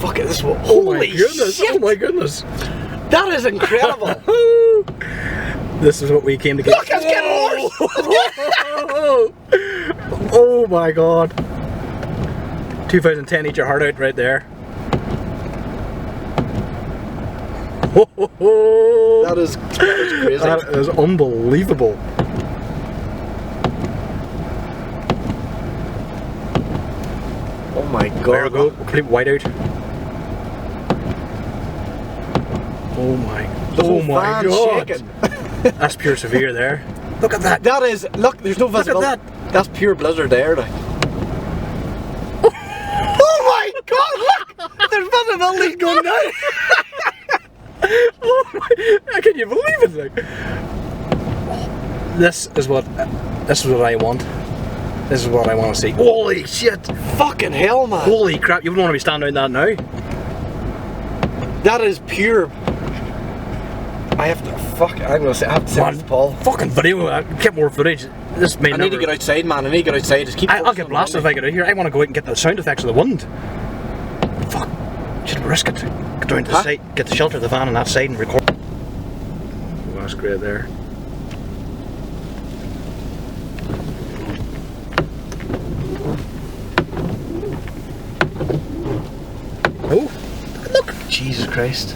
Fuck it, this one. Oh my Holy goodness! shit! Oh my goodness! That is incredible! This is what we came to get. Look, it's getting worse! Oh my god! 2010, eat your heart out right there. That is crazy. That is unbelievable. Oh my god. There we go, complete whiteout. Oh my, oh my god. Shaking. That's pure severe there. Look at that. That is, look, there's no Look visibility. at that. That's pure blizzard there. Like. Oh my god, look! There's visibility going down. Oh my, can you believe it? Like, this is what I want. This is what I want to see. Holy shit! Fucking hell, man. Holy crap! You wouldn't want to be standing out that now. That is pure. I have to. Fuck. I'm gonna say. I have to send this to Paul. Fucking video. Get more footage. This may I need to get outside, man. I need to get outside. Just keep. I'll get blasted if I get out here. I want to go out and get the sound effects of the wind. Fuck. Should risk it. Get down to the site, get the shelter of the van on that side and record. Oh, that's great there. Oh, look! Jesus Christ.